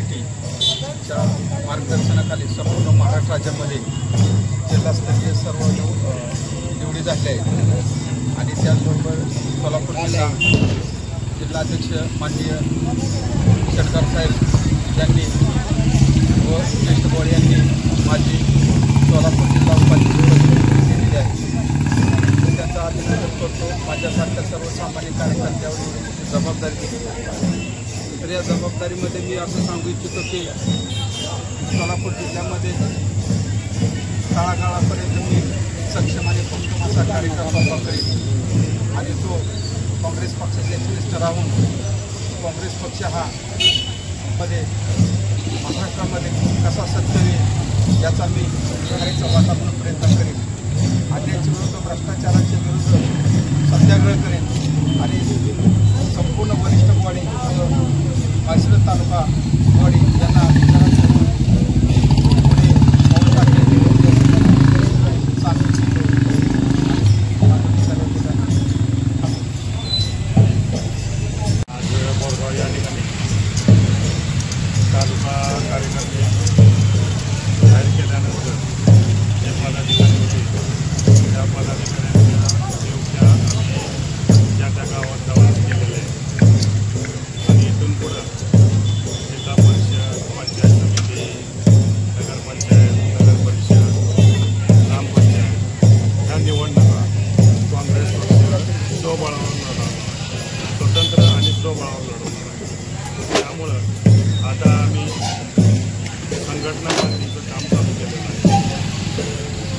कमिटीच्या मार्गदर्शनाखाली संपूर्ण महाराष्ट्र राज्यामध्ये जिल्हास्तरीय सर्व निवडी झाल्या आहेत आणि त्याचबरोबर सोलापूर जिल्हाध्यक्ष माननीय शेटकर साहेब यांनी व ज्येष्ठ गोळे यांनी माझी सोलापूर जिल्हा उपाध्यक्ष दिलेली आहे. त्याचा अभिनंदन करतो. माझ्यासारख्या सर्वसामान्य कार्यकर्त्यावर जबाबदारी दिली. तर या जबाबदारीमध्ये मी असं सांगू इच्छितो की सोलापूर जिल्ह्यामध्ये काळाकाळापर्यंत मी सक्षम आणि उत्तम असा कार्यक्रम करेन आणि तो काँग्रेस पक्षाचे एकनिष्ठ राहून काँग्रेस पक्ष हा मध्ये महाराष्ट्रामध्ये कसा सत्य येईल याचा मी करायचा वाटापून प्रयत्न करेन. अन्यायाच्या विरुद्ध भ्रष्टाचाराच्या विरुद्ध सत्याग्रह करेन आणि संपूर्ण वरिष्ठ बॉडी माळशिरस तालुका बॉडी यांना पुढे पाऊल टाकण्याची आज बोरगाव या ठिकाणी तालुका कार्यकर्ते जाहीर केल्यानंतर जे पदाधिकारी होते त्या पदाधिकाऱ्यांच्या योग्य आम्ही ज्या त्या गावात जाऊन केलेलं आहे आणि इथून पुढं जिल्हा परिषद, पंचायत समिती, नगरपंचायत, नगर परिषद, ग्रामपंचायत ह्या निवडणुका काँग्रेस पक्ष स्वबळावरून लढवणार, स्वतंत्र आणि स्वबळावरून लढवणार आहे. त्यामुळं आता आम्ही संघटना बांधणीचं काम चालू केलेलं आहे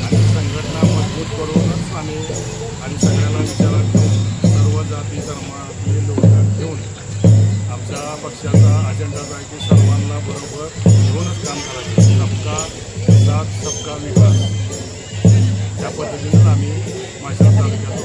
आणि संघटना मजबूत करूनच आम्ही आणि सगळ्यांना विचारात घेऊन सर्व जाती धर्मातले लोक घेऊन आमच्या पक्षाचा अजेंडाच आहे की सर्वांना बरोबर घेऊनच काम करायचं. सबका साथ सबका विकास या पद्धतीनं आम्ही माळशिरस तालुक्यात